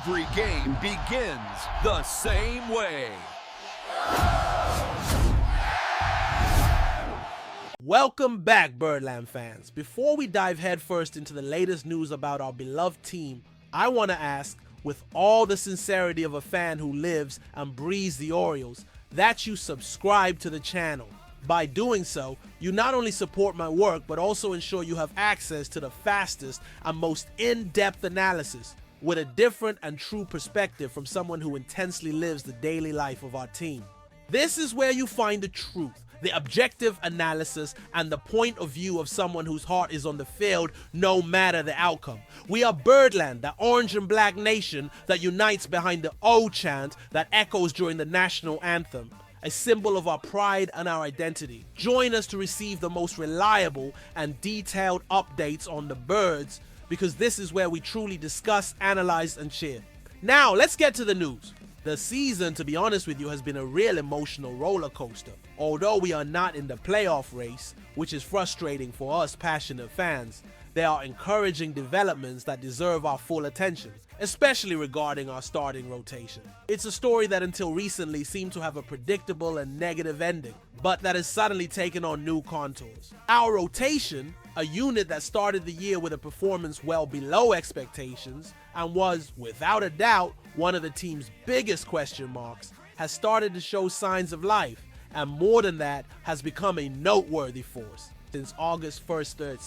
Every game begins the same way. Welcome back, Birdland fans. Before we dive headfirst into the latest news about our beloved team, I want to ask, with all the sincerity of a fan who lives and breathes the Orioles, that you subscribe to the channel. By doing so, you not only support my work, but also ensure you have access to the fastest and most in-depth analysis with a different and true perspective from someone who intensely lives the daily life of our team. This is where you find the truth, the objective analysis, and the point of view of someone whose heart is on the field no matter the outcome. We are Birdland, the orange and black nation that unites behind the O chant that echoes during the national anthem, a symbol of our pride and our identity. Join us to receive the most reliable and detailed updates on the Birds, because this is where we truly discuss, analyze, and cheer. Now, let's get to the news. The season, to be honest with you, has been a real emotional roller coaster. Although we are not in the playoff race, which is frustrating for us passionate fans, there are encouraging developments that deserve our full attention, especially regarding our starting rotation. It's a story that until recently seemed to have a predictable and negative ending, but that has suddenly taken on new contours. Our rotation, a unit that started the year with a performance well below expectations and was, without a doubt, one of the team's biggest question marks, has started to show signs of life, and more than that, has become a noteworthy force. Since August 1st,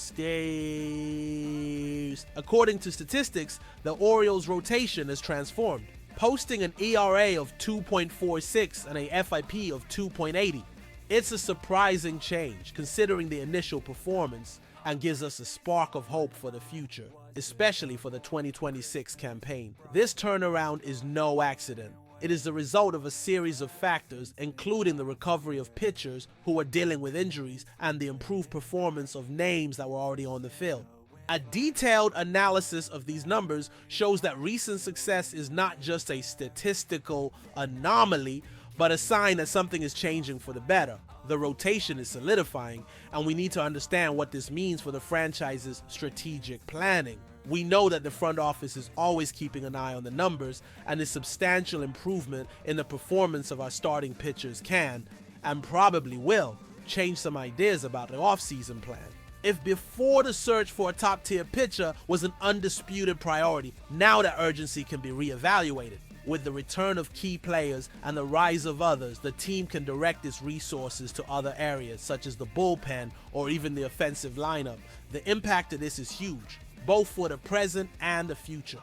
according to statistics, the Orioles rotation has transformed, posting an ERA of 2.46 and a FIP of 2.80. It's a surprising change considering the initial performance, and gives us a spark of hope for the future, especially for the 2026 campaign. This turnaround is no accident. It is the result of a series of factors, including the recovery of pitchers who are dealing with injuries and the improved performance of names that were already on the field. A detailed analysis of these numbers shows that recent success is not just a statistical anomaly, but a sign that something is changing for the better. The rotation is solidifying, and we need to understand what this means for the franchise's strategic planning. We know that the front office is always keeping an eye on the numbers, and a substantial improvement in the performance of our starting pitchers can, and probably will, change some ideas about the offseason plan. If before the search for a top-tier pitcher was an undisputed priority, now that urgency can be reevaluated. With the return of key players and the rise of others, the team can direct its resources to other areas, such as the bullpen or even the offensive lineup. The impact of this is huge, both for the present and the future.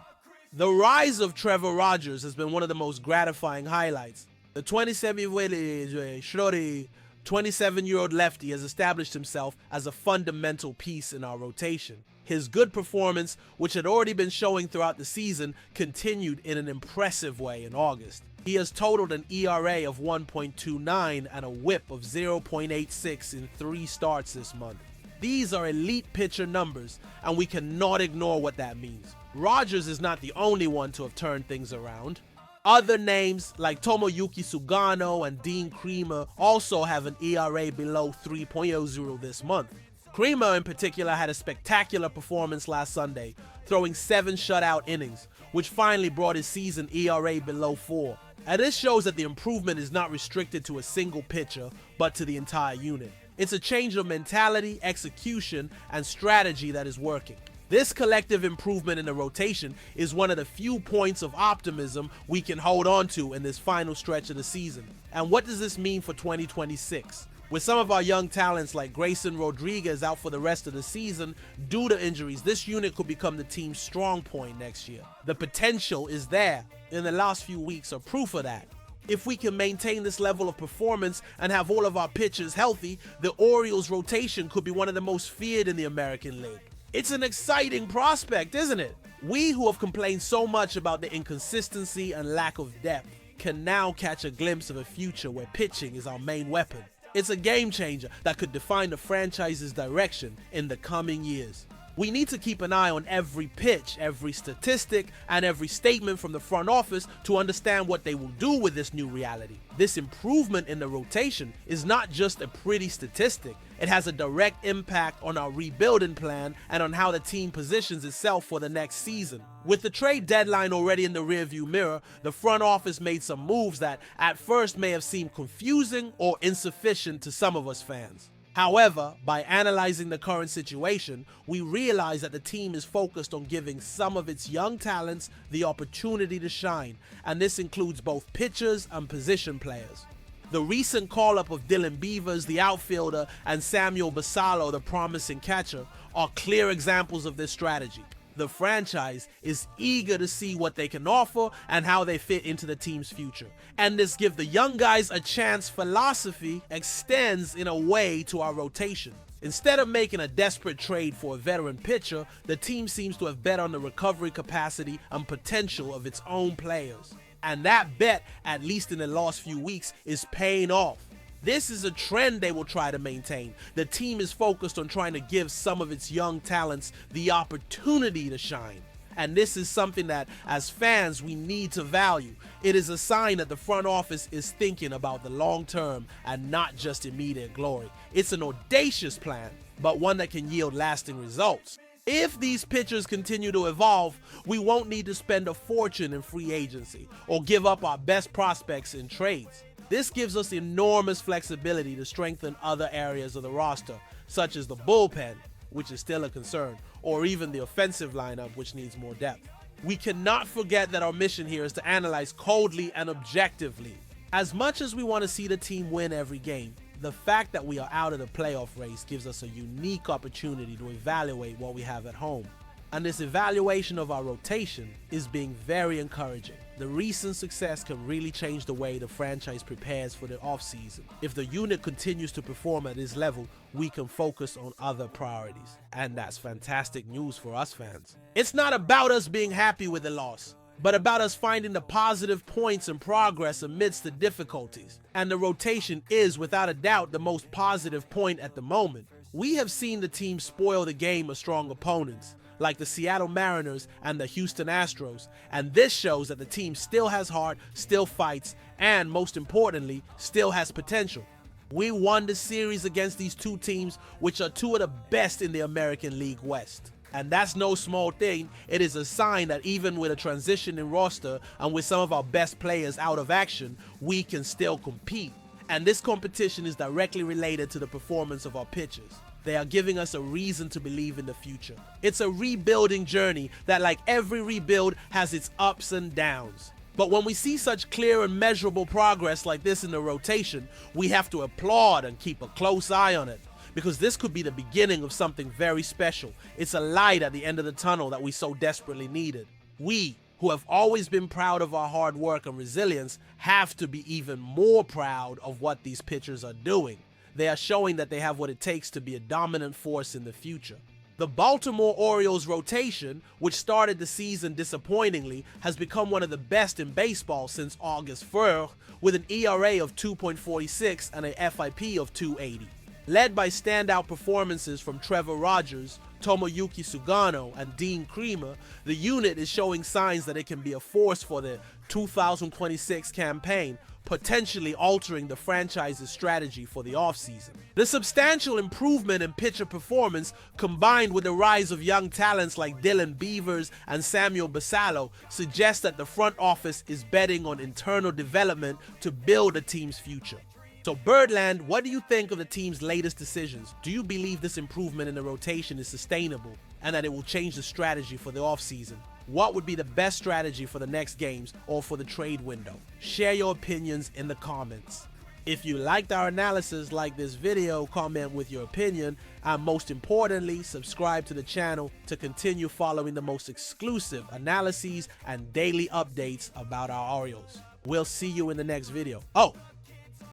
The rise of Trevor Rogers has been one of the most gratifying highlights. The 27-year-old lefty has established himself as a fundamental piece in our rotation. His good performance, which had already been showing throughout the season, continued in an impressive way in August. He has totaled an ERA of 1.29 and a WHIP of 0.86 in 3 starts this month. These are elite pitcher numbers, and we cannot ignore what that means. Rogers is not the only one to have turned things around. Other names like Tomoyuki Sugano and Dean Kremer also have an ERA below 3.00 this month. Kremer in particular had a spectacular performance last Sunday, throwing 7 shutout innings, which finally brought his season ERA below 4. And this shows that the improvement is not restricted to a single pitcher, but to the entire unit. It's a change of mentality, execution, and strategy that is working. This collective improvement in the rotation is one of the few points of optimism we can hold on to in this final stretch of the season. And what does this mean for 2026? With some of our young talents like Grayson Rodriguez out for the rest of the season due to injuries, this unit could become the team's strong point next year. The potential is there, and the last few weeks are proof of that. If we can maintain this level of performance and have all of our pitchers healthy, the Orioles rotation could be one of the most feared in the American League. It's an exciting prospect, isn't it? We who have complained so much about the inconsistency and lack of depth can now catch a glimpse of a future where pitching is our main weapon. It's a game changer that could define the franchise's direction in the coming years. We need to keep an eye on every pitch, every statistic, and every statement from the front office to understand what they will do with this new reality. This improvement in the rotation is not just a pretty statistic. It has a direct impact on our rebuilding plan and on how the team positions itself for the next season. With the trade deadline already in the rearview mirror, the front office made some moves that at first may have seemed confusing or insufficient to some of us fans. However, by analyzing the current situation, we realize that the team is focused on giving some of its young talents the opportunity to shine, and this includes both pitchers and position players. The recent call-up of Dylan Beavers, the outfielder, and Samuel Basallo, the promising catcher, are clear examples of this strategy. The franchise is eager to see what they can offer and how they fit into the team's future. And this give the young guys a chance philosophy extends in a way to our rotation. Instead of making a desperate trade for a veteran pitcher, the team seems to have bet on the recovery capacity and potential of its own players. And that bet, at least in the last few weeks, is paying off. This is a trend they will try to maintain. The team is focused on trying to give some of its young talents the opportunity to shine. And this is something that, as fans, we need to value. It is a sign that the front office is thinking about the long term and not just immediate glory. It's an audacious plan, but one that can yield lasting results. If these pitchers continue to evolve, we won't need to spend a fortune in free agency or give up our best prospects in trades. This gives us enormous flexibility to strengthen other areas of the roster, such as the bullpen, which is still a concern, or even the offensive lineup, which needs more depth. We cannot forget that our mission here is to analyze coldly and objectively. As much as we want to see the team win every game, the fact that we are out of the playoff race gives us a unique opportunity to evaluate what we have at home. And this evaluation of our rotation is being very encouraging. The recent success can really change the way the franchise prepares for the offseason. If the unit continues to perform at this level, we can focus on other priorities. And that's fantastic news for us fans. It's not about us being happy with the loss, but about us finding the positive points and progress amidst the difficulties. And the rotation is, without a doubt, the most positive point at the moment. We have seen the team spoil the game of strong opponents, like the Seattle Mariners and the Houston Astros, and this shows that the team still has heart, still fights, and most importantly, still has potential. We won the series against these two teams, which are two of the best in the American League West. And that's no small thing. It is a sign that even with a transition in roster and with some of our best players out of action, we can still compete. And this competition is directly related to the performance of our pitchers. They are giving us a reason to believe in the future. It's a rebuilding journey that, like every rebuild, has its ups and downs. But when we see such clear and measurable progress like this in the rotation, we have to applaud and keep a close eye on it, because this could be the beginning of something very special. It's a light at the end of the tunnel that we so desperately needed. We, who have always been proud of our hard work and resilience, have to be even more proud of what these pitchers are doing. They are showing that they have what it takes to be a dominant force in the future. The Baltimore Orioles rotation, which started the season disappointingly, has become one of the best in baseball since August 1st, with an ERA of 2.46 and a FIP of 280. Led by standout performances from Trevor Rogers, Tomoyuki Sugano, and Dean Kremer, the unit is showing signs that it can be a force for the 2026 campaign, potentially altering the franchise's strategy for the offseason. The substantial improvement in pitcher performance, combined with the rise of young talents like Dylan Beavers and Samuel Basallo, suggests that the front office is betting on internal development to build a team's future. So Birdland, what do you think of the team's latest decisions? Do you believe this improvement in the rotation is sustainable and that it will change the strategy for the offseason? What would be the best strategy for the next games or for the trade window? Share your opinions in the comments. If you liked our analysis, like this video, comment with your opinion, and most importantly, subscribe to the channel to continue following the most exclusive analyses and daily updates about our Orioles. We'll see you in the next video. Oh,